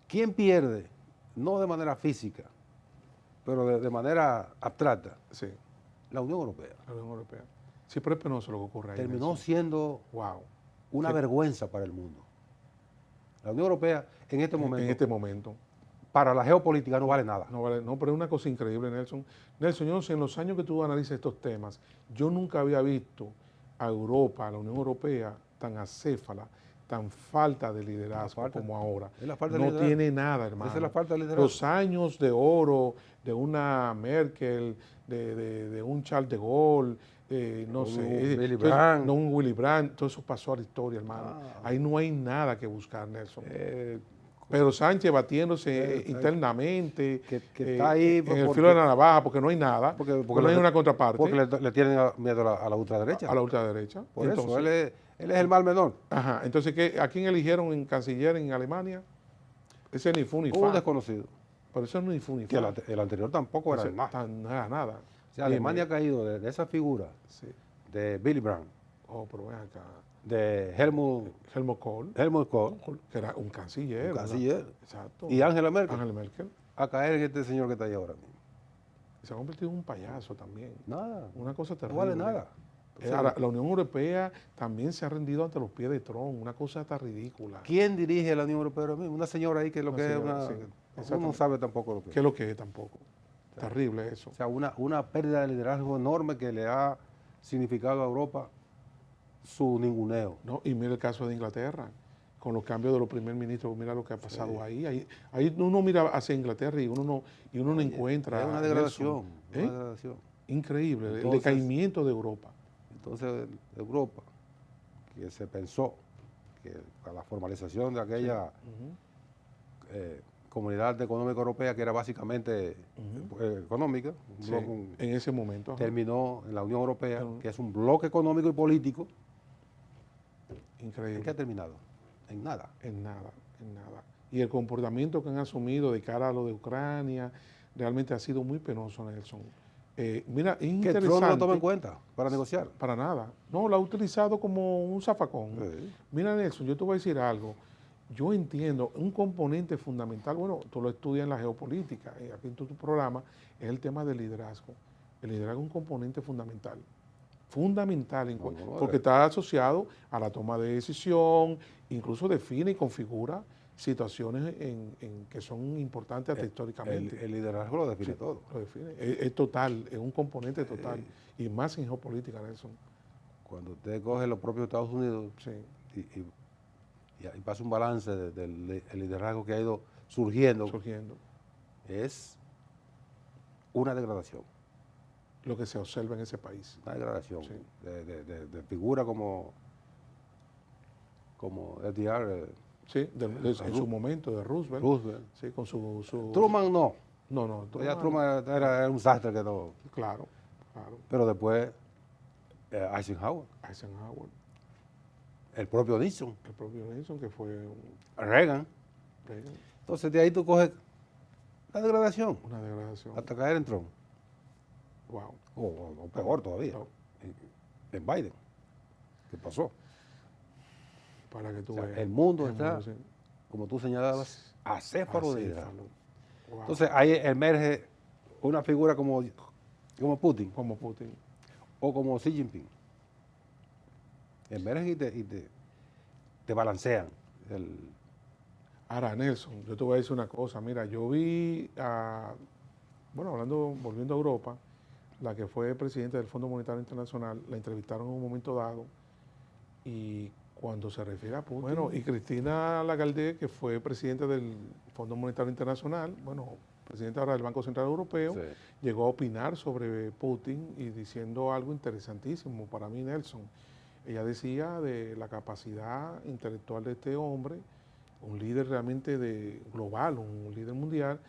¿quién pierde? No de manera física, pero de manera abstracta. Sí. La Unión Europea. La Unión Europea. Sí, pero es penoso lo que ocurre ahí. Terminó siendo una vergüenza para el mundo. La Unión Europea en este momento, para la geopolítica no vale nada. No, pero es una cosa increíble, Nelson. Nelson, yo no sé, en los años que tú analizas estos temas, yo nunca había visto a Europa, a la Unión Europea, tan acéfala, tan falta de liderazgo como ahora. No tiene nada, hermano. Esa es la falta de liderazgo. Los años de oro de una Merkel, de un Charles de Gaulle, un Willy Brandt, todo eso pasó a la historia, hermano. Ahí no hay nada que buscar, Nelson. Pedro Sánchez batiéndose internamente, que está ahí en el filo de la navaja, porque no hay nada, porque no hay una contraparte. Porque le tienen miedo a la ultraderecha. A la ultraderecha. Por eso, él es el mal menor. Ajá, entonces, ¿a quién eligieron en canciller en Alemania? Ese ni fu ni fa. Un desconocido. Pero eso no ni fu ni que fa. El anterior tampoco era nada. O sea, Alemania ha caído de esa figura de Willy Brandt. Oh, pero ven acá. De Helmut Kohl, que era un canciller. Exacto. Y Angela Merkel. A caer en este señor que está ahí ahora mismo. Se ha convertido en un payaso también. Nada. Una cosa terrible. No vale nada. Ahora, la Unión Europea también se ha rendido ante los pies de Trump, una cosa tan ridícula. ¿Quién dirige la Unión Europea ahora mismo? Una señora ahí que lo que es una... uno no sabe tampoco lo que es. ¿Qué es lo que es tampoco? Terrible eso. O sea, una pérdida de liderazgo enorme que le ha significado a Europa su ninguneo. No, y mira el caso de Inglaterra, con los cambios de los primer ministros, mira lo que ha pasado ahí. Ahí uno mira hacia Inglaterra y uno no encuentra... Es una degradación. Una degradación. Increíble, entonces, el decaimiento de Europa. Entonces, Europa, que se pensó que a la formalización de aquella comunidad económica europea, que era básicamente económica, en ese momento terminó en la Unión Europea, que es un bloque económico y político. Increíble. ¿En qué ha terminado? En nada. En nada. Y el comportamiento que han asumido de cara a lo de Ucrania realmente ha sido muy penoso, Nelson. Mira, es interesante. Que Trump no lo toma en cuenta para negociar. Para nada. No, lo ha utilizado como un zafacón. Sí. Mira, Nelson, yo te voy a decir algo. Yo entiendo un componente fundamental, bueno, tú lo estudias en la geopolítica, aquí en tu programa, es el tema del liderazgo. El liderazgo es un componente fundamental. Porque está asociado a la toma de decisión, incluso define y configura situaciones que son importantes hasta históricamente. El liderazgo lo define todo. Lo define. Es total, es un componente total. Y más en geopolítica, Nelson. Cuando usted coge los propios Estados Unidos y pasa un balance del liderazgo que ha ido surgiendo, es una degradación. Lo que se observa en ese país. Una degradación de figura como FDR. Sí, en su momento, de Roosevelt. Sí, con su... Truman no. No. Truman era un desastre que no. Claro. Pero después Eisenhower. El propio Nixon. Que fue... Reagan. Entonces de ahí tú coges la degradación. Una degradación. Hasta caer en Trump. Wow. O peor todavía. En Biden. ¿Qué pasó? Para que tú veas. El mundo está, como tú señalabas, acéfalo de liderazgo. Wow. Entonces ahí emerge una figura como Putin. Como Putin. O como Xi Jinping. Emergen y te balancean. Ahora, Nelson, yo te voy a decir una cosa. Mira, yo vi, volviendo a Europa, la que fue presidenta del Fondo Monetario Internacional, la entrevistaron en un momento dado y cuando se refiere a Putin... Bueno, y Cristina Lagarde, que fue presidenta del Fondo Monetario Internacional, bueno, presidenta ahora del Banco Central Europeo, llegó a opinar sobre Putin y diciendo algo interesantísimo para mí, Nelson. Ella decía de la capacidad intelectual de este hombre, un líder realmente global, un líder mundial,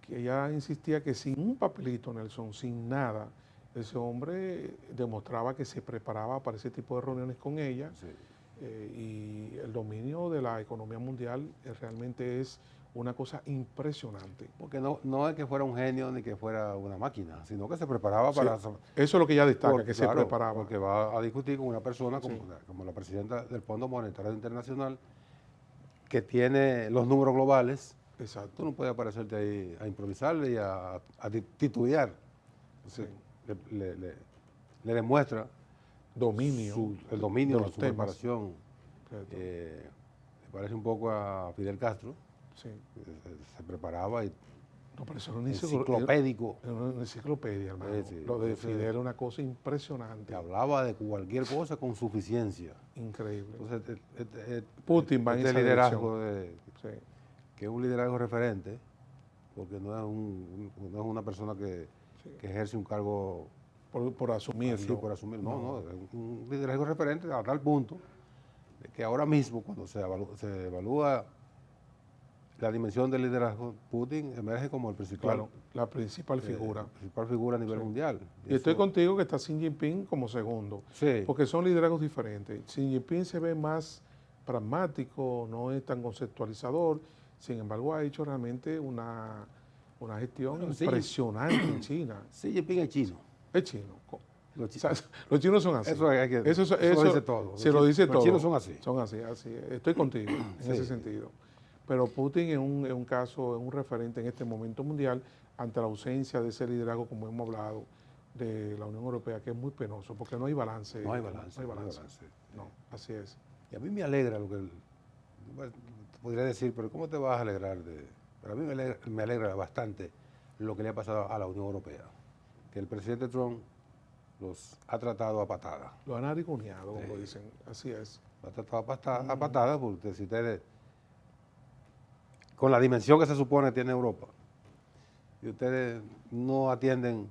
que ella insistía que sin un papelito, Nelson, sin nada, ese hombre demostraba que se preparaba para ese tipo de reuniones con ella. Y el dominio de la economía mundial realmente es una cosa impresionante. Porque no es que fuera un genio ni que fuera una máquina, sino que se preparaba para... Eso es lo que ella destaca, que se preparaba. Porque va a discutir con una persona como la presidenta del Fondo Monetario Internacional, que tiene los números globales. Exacto. Tú no puedes aparecerte ahí a improvisarle y a titubear. Le demuestra dominio, el dominio de su temas. preparación. Le parece un poco a Fidel Castro. Se preparaba y... No, pero eso era un enciclopédico. Era una enciclopedia, hermano. Lo de Fidel era una cosa impresionante. Que hablaba de cualquier cosa con suficiencia. Increíble. Entonces, Putin va en esa liderazgo que es un liderazgo referente, porque no es una persona que ejerce un cargo por asumirlo. Así, por asumir. No, es un liderazgo referente a tal punto de que ahora mismo, cuando se evalúa la dimensión del liderazgo, Putin emerge como el principal. La principal figura. La principal figura a nivel mundial. Y estoy contigo que está Xi Jinping como segundo. Porque son liderazgos diferentes. Xi Jinping se ve más pragmático, no es tan conceptualizador. Sin embargo, ha hecho realmente una gestión impresionante en China. Xi Jinping es chino. Es chino. Los chinos son así. Eso dice todo. Se lo dice todo. Los chinos son así. Son así. Estoy contigo en ese sentido. Pero Putin es un caso, es un referente en este momento mundial ante la ausencia de ese liderazgo, como hemos hablado, de la Unión Europea, que es muy penoso, porque no hay balance. No hay balance. No, así es. Y a mí me alegra lo que podría decir, pero ¿cómo te vas a alegrar pero a mí me alegra bastante lo que le ha pasado a la Unión Europea, que el presidente Trump los ha tratado a patada. Lo han arigoneado, como dicen, así es. Lo ha tratado a patada, porque si ustedes, con la dimensión que se supone que tiene Europa, y ustedes no atienden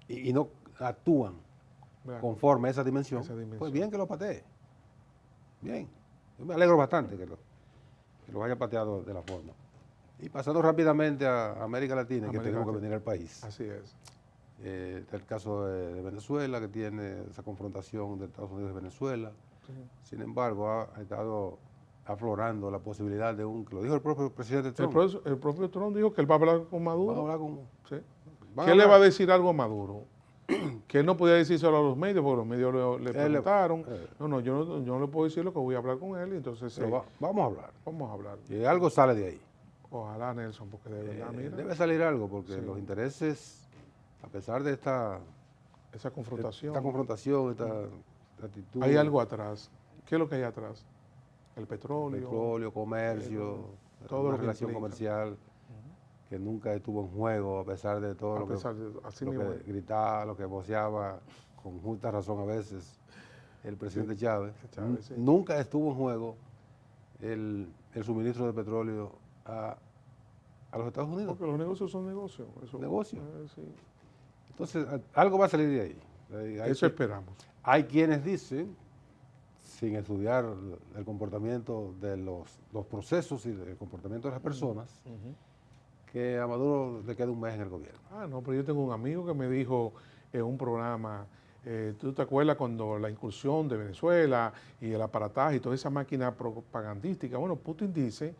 y no actúan conforme a esa dimensión, pues bien que lo patee. Bien. Yo me alegro bastante que lo haya pateado de la forma. Y pasando rápidamente a América Latina, que tenemos que venir al país. Así es. Está el caso de Venezuela, que tiene esa confrontación de Estados Unidos y Venezuela. Sin embargo, ha estado aflorando la posibilidad de que lo dijo el propio presidente Trump. El propio Trump dijo que él va a hablar con Maduro. Va a hablar con... ¿Qué le va a decir algo a Maduro? Que él no podía decírselo a los medios, porque los medios le preguntaron. No, yo no le puedo decir lo que voy a hablar con él, entonces... vamos a hablar. Vamos a hablar. Y algo sale de ahí. Ojalá, Nelson, porque de verdad, mira... Debe salir algo, porque los intereses, a pesar de esa confrontación, esta actitud... Hay algo atrás. ¿Qué es lo que hay atrás? El petróleo. Petróleo, comercio, toda la relación comercial que nunca estuvo en juego, a pesar de todo lo que gritaba, lo que voceaba, con justa razón a veces, el presidente Chávez. Nunca estuvo en juego el suministro de petróleo a los Estados Unidos. Porque los negocios son negocios. Negocios. Entonces, algo va a salir de ahí. Eso esperamos. Hay quienes dicen, sin estudiar el comportamiento de los procesos y el comportamiento de las personas, que a Maduro le queda un mes en el gobierno. No, pero yo tengo un amigo que me dijo en un programa, ¿tú te acuerdas cuando la incursión de Venezuela y el aparataje y toda esa máquina propagandística? Bueno, Putin dice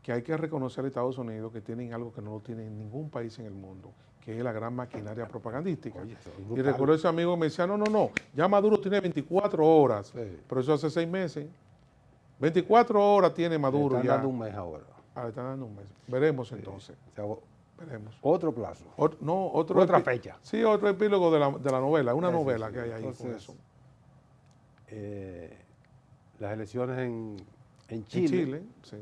que hay que reconocer a Estados Unidos que tienen algo que no lo tiene ningún país en el mundo, que es la gran maquinaria propagandística. Y recuerdo ese amigo que me decía, no, ya Maduro tiene 24 horas, pero eso hace 6 meses. 24 horas tiene Maduro. Le están dando un mes ahora. Le están dando un mes. Veremos entonces. Veremos. Otro plazo. Otra fecha. Sí, otro epílogo de la novela, una novela que hay ahí. Entonces, con eso. Las elecciones en Chile. En Chile, sí.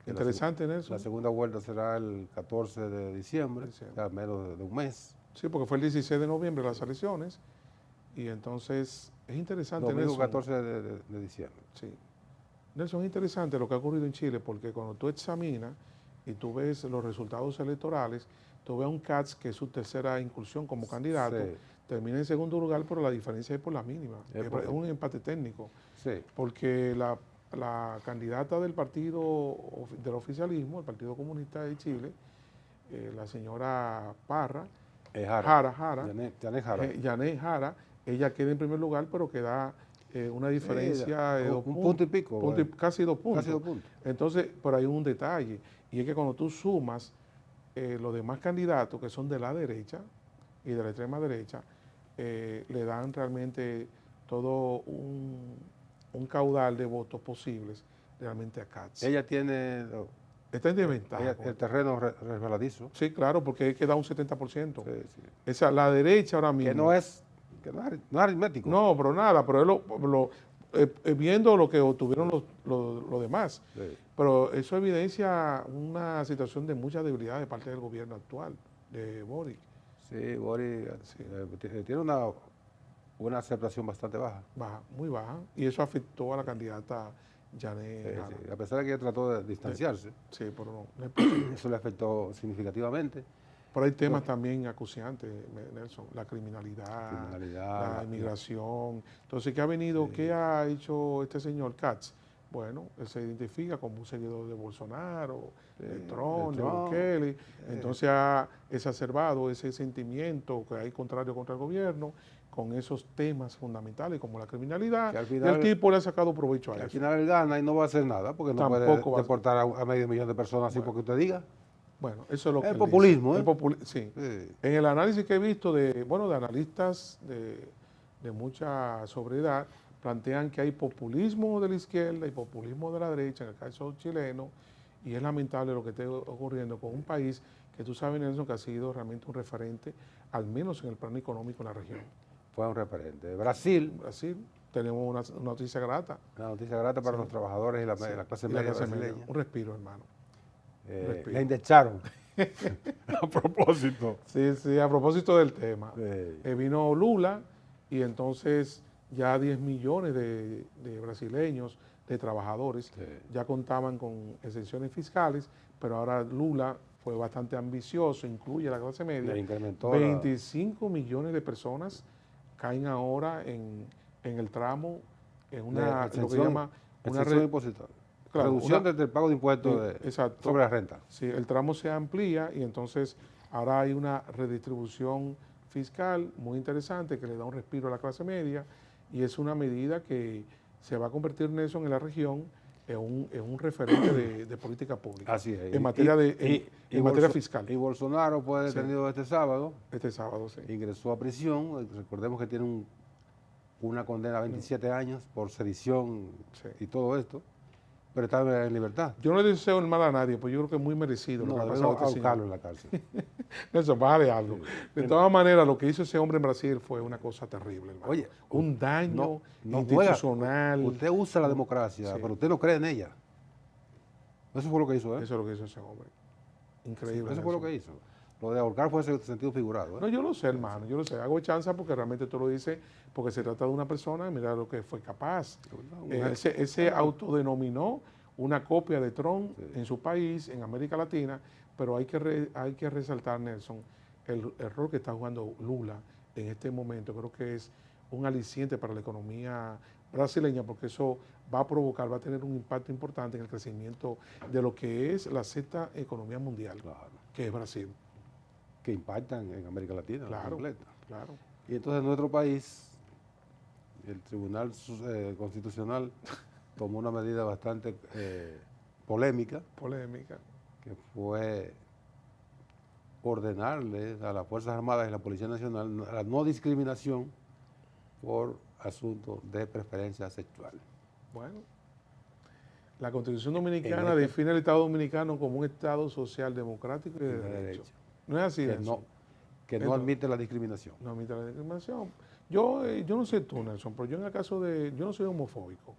Interesante en eso. La segunda vuelta será el 14 de diciembre, ya menos de un mes. Sí, porque fue el 16 de noviembre las elecciones y entonces es interesante. Domingo Nelson. 14 de diciembre. Sí. Nelson, es interesante lo que ha ocurrido en Chile porque cuando tú examinas y tú ves los resultados electorales, tú ves a un Katz que es su tercera incursión como candidato, Sí. termina en segundo lugar, pero la diferencia es por la mínima. Es un empate técnico. Sí. Porque la candidata del partido del oficialismo, el Partido Comunista de Chile, la señora Parra, Jara, Yané Jara, ella queda en primer lugar, pero queda una diferencia de un punto y pico. casi 2 puntos. Casi 2 puntos. Entonces, por ahí un detalle, y es que cuando tú sumas los demás candidatos que son de la derecha y de la extrema derecha, le dan realmente todo un caudal de votos posibles realmente a Katz. Ella tiene... Está en desventaja. El terreno resbaladizo. Sí, claro, porque hay que dar un 70%. Sí, sí. Esa, la derecha ahora mismo. Que no es aritmético. No, pero nada, pero es viendo lo que obtuvieron los demás. Sí. Pero eso evidencia una situación de mucha debilidad de parte del gobierno actual, de Boric. Sí, Boric tiene una aceptación bastante baja. Baja, muy baja. Y eso afectó a la candidata Yané Jara. Sí. A pesar de que ella trató de distanciarse, Sí, pero no es posible. eso le afectó significativamente. Pero hay temas también acuciantes, Nelson, la criminalidad, la inmigración. Entonces, ¿qué ha venido? ¿Qué ha hecho este señor Katz? Bueno, él se identifica como un seguidor de Bolsonaro, de Trump, de Bukele. Entonces ha exacerbado ese sentimiento que hay contrario contra el gobierno con esos temas fundamentales como la criminalidad. Que al final, y el tipo le ha sacado provecho a eso. Al final él gana y no va a hacer nada porque no puede deportar a medio millón de personas así porque usted diga. Bueno, eso es lo que el populismo, sí. En el análisis que he visto de analistas de mucha sobriedad, plantean que hay populismo de la izquierda y populismo de la derecha, en el caso chileno, y es lamentable lo que está ocurriendo con un país que tú sabes, Nelson, que ha sido realmente un referente, al menos en el plano económico en la región. Fue un referente. Brasil, tenemos una noticia grata. Una noticia grata para los trabajadores y la clase media brasileña. Un respiro, hermano. La indexaron. A propósito. Sí, a propósito del tema. Sí. Vino Lula y entonces ya 10 millones de brasileños, de trabajadores, ya contaban con exenciones fiscales, pero ahora Lula fue bastante ambicioso, incluye a la clase media. Le incrementó 25 millones de personas caen ahora en el tramo, en una, lo que llama una impositiva. Claro, reducción desde el pago de impuestos sobre la renta. Sí, el tramo se amplía y entonces ahora hay una redistribución fiscal muy interesante que le da un respiro a la clase media y es una medida que se va a convertir, Nelson, en la región en un referente de política pública. Así es. En materia, materia fiscal. Y Bolsonaro fue detenido este sábado. Este sábado, sí. Ingresó a prisión. Recordemos que tiene una condena a 27 años por sedición y todo esto. Pero está en libertad. Yo no le deseo el mal a nadie, pues yo creo que es muy merecido lo que ha pasado a este señor. En la cárcel. Nelson, bájale algo. De todas maneras, lo que hizo ese hombre en Brasil fue una cosa terrible, hermano. Oye, un daño institucional. Usted usa la democracia, pero usted no cree en ella. Eso fue lo que hizo, ¿eh? Eso es lo que hizo ese hombre. Increíble. Eso fue lo que hizo. Lo de ahorcar fue en sentido figurado. No, yo lo sé, hermano, yo lo sé. Hago chanza porque realmente tú lo dices, porque se trata de una persona, mira lo que fue capaz. Ese autodenominó una copia de Trump en su país, en América Latina, pero hay que resaltar, Nelson, el rol que está jugando Lula en este momento. Creo que es un aliciente para la economía brasileña, porque eso va a provocar, va a tener un impacto importante en el crecimiento de lo que es la sexta economía mundial, que es Brasil. Que impactan en América Latina. Claro. Y entonces en nuestro país, el Tribunal Constitucional tomó una medida bastante polémica, que fue ordenarle a las Fuerzas Armadas y a la Policía Nacional la no discriminación por asuntos de preferencia sexual. Bueno, la Constitución Dominicana define el Estado Dominicano como un Estado social, democrático y de derecho. No es así, que no admite la discriminación. No admite la discriminación. Yo no sé tú, Nelson, pero yo en el caso yo no soy homofóbico.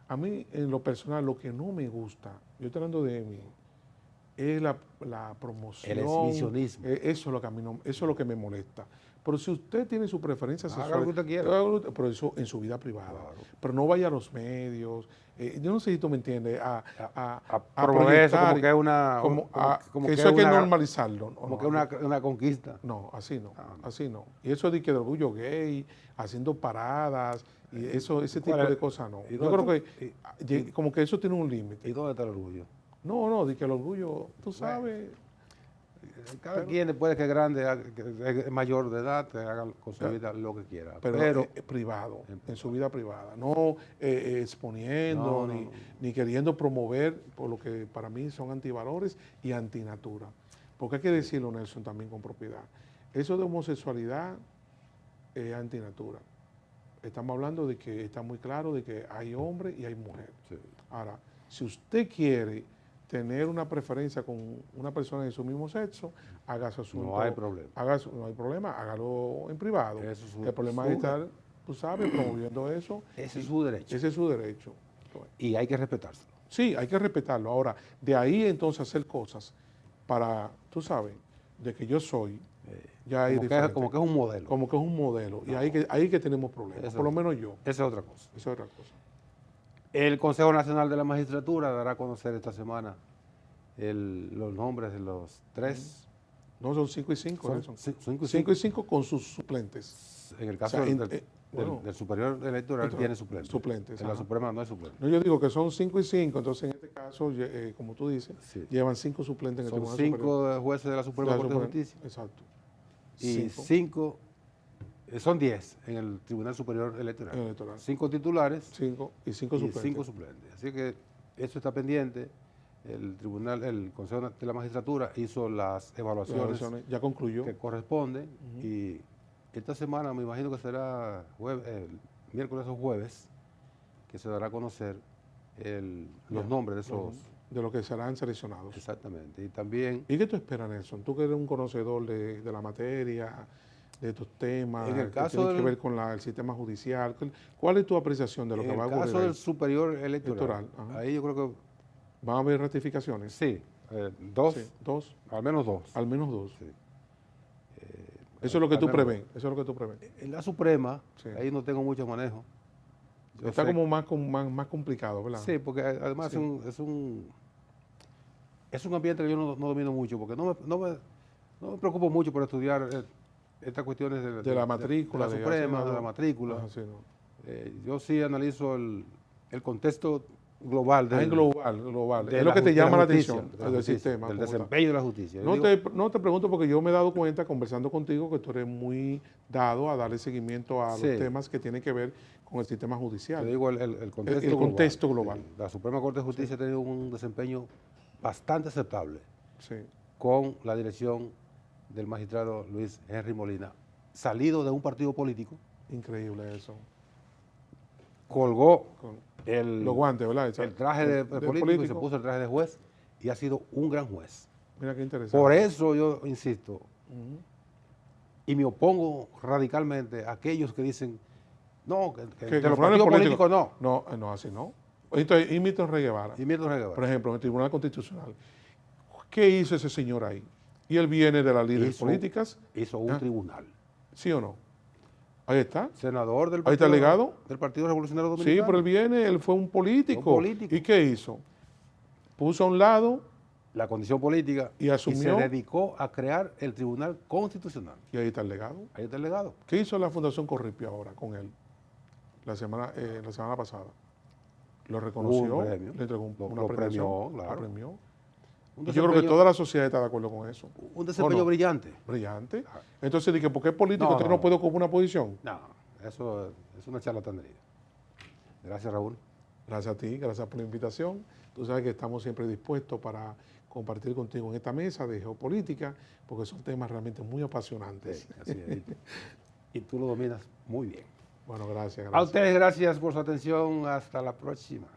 A mí, en lo personal, lo que no me gusta, yo estoy hablando de mí, es la promoción. El exhibicionismo. Eso es lo que a mí no, eso es lo que me molesta. Pero si usted tiene su preferencia sexual, haga lo que usted quiera. pero eso en su vida privada. Claro. Pero no vaya a los medios. Yo no sé si tú me entiendes. A promover eso como proyectar, que es una... como que eso hay que normalizarlo. Como que es una conquista. No, así no, no. así no. Y eso de que de orgullo gay, haciendo paradas, y ese tipo de cosas no. Yo creo que como que eso tiene un límite. ¿Y dónde está el orgullo? No, de que el orgullo, tú sabes... Cada quien después de que es grande, que es mayor de edad, que haga con su vida lo que quiera. Pero privado, en su vida privada, no exponiendo ni queriendo promover por lo que para mí son antivalores y antinatura. Porque hay que decirlo, Nelson, también con propiedad. Eso de homosexualidad es antinatura. Estamos hablando de que está muy claro de que hay hombre y hay mujer. Sí. Ahora, si usted quiere tener una preferencia con una persona de su mismo sexo, haga su asunto. No hay problema. No hay problema, hágalo en privado. Eso es El problema es estar, tú sabes, promoviendo eso. Ese es su derecho. Ese es su derecho. Y hay que respetárselo. Sí, hay que respetarlo. Ahora, de ahí entonces hacer cosas para, tú sabes, de que yo soy, ya hay como que es un modelo. Como que es un modelo. No. Y ahí que tenemos problemas, Eso, por lo menos yo. Esa es otra cosa. Esa es otra cosa. El Consejo Nacional de la Magistratura dará a conocer esta semana los nombres de los 3. No, son 5 y 5. Son 5 y 5 con sus suplentes. En el caso del Superior Electoral tiene suplentes. En la Suprema no hay suplentes. No, yo digo que son 5 y 5, entonces en este caso, como tú dices, llevan 5 suplentes en el Tribunal Superior. Son 5 jueces de la Suprema Corte de Justicia. Exacto. Y 5, son 10 en el Tribunal Superior Electoral. 5 titulares 5 y 5 suplentes. 5 suplentes. Así que eso está pendiente. El Consejo de la Magistratura hizo las evaluaciones ya concluyó que corresponden y esta semana me imagino que será miércoles o jueves que se dará a conocer los nombres de esos. De los que serán seleccionados. Exactamente. Y también... ¿Y qué tú esperas, Nelson? Tú que eres un conocedor de la materia, de estos temas, en el caso que tienen que ver con el sistema judicial, ¿cuál es tu apreciación de lo que va a ocurrir? En el caso del Superior Electoral, ahí yo creo que... ¿Van a haber ratificaciones? Sí, 2. Sí, 2. Al menos 2. Al menos 2. Sí. Eso es lo que tú prevés. Eso es lo que tú prevés. En la Suprema, ahí no tengo mucho manejo. Está como más complicado, ¿verdad? Sí, porque además es un ambiente que yo no domino mucho, porque no me preocupo mucho por estudiar estas cuestiones de la matrícula. De la Suprema, de la matrícula. Yo sí analizo el contexto global. Global. Es lo que te llama la atención del sistema. Del desempeño de la justicia. No te pregunto porque yo me he dado cuenta, conversando contigo, que tú eres muy dado a darle seguimiento a los temas que tienen que ver con el sistema judicial. Te digo el contexto global. Sí. La Suprema Corte de Justicia ha tenido un desempeño bastante aceptable con la dirección del magistrado Luis Henry Molina, salido de un partido político. Increíble eso. Colgó los guantes, ¿verdad? El traje de político y se puso el traje de juez y ha sido un gran juez. Mira qué interesante. Por eso yo insisto y me opongo radicalmente a aquellos que dicen no, que los partidos políticos no. No, así no. Entonces, y Milton Rey Guevara. Por ejemplo, en el Tribunal Constitucional. ¿Qué hizo ese señor ahí? Y él viene de las líderes políticas. Hizo un tribunal. ¿Sí o no? Ahí está. Senador del Partido, ahí está legado. Del Partido Revolucionario Dominicano. Sí, pero él fue un político. ¿Y qué hizo? Puso a un lado la condición política y asumió. Y se dedicó a crear el Tribunal Constitucional. Y ahí está el legado. Ahí está el legado. ¿Qué hizo la Fundación Corripio ahora con él? La semana pasada. Lo reconoció, le entregó una premiación. Claro. Lo premió. Yo creo que toda la sociedad está de acuerdo con eso. Un desempeño brillante. Brillante. Entonces, dije, ¿por qué político usted no puede ocupar una posición? No, eso es una charlatanería. Gracias, Raúl. Gracias a ti, gracias por la invitación. Tú sabes que estamos siempre dispuestos para compartir contigo en esta mesa de geopolítica, porque son temas realmente muy apasionantes. Sí, así es. Y tú lo dominas muy bien. Bueno, gracias. A ustedes gracias por su atención. Hasta la próxima.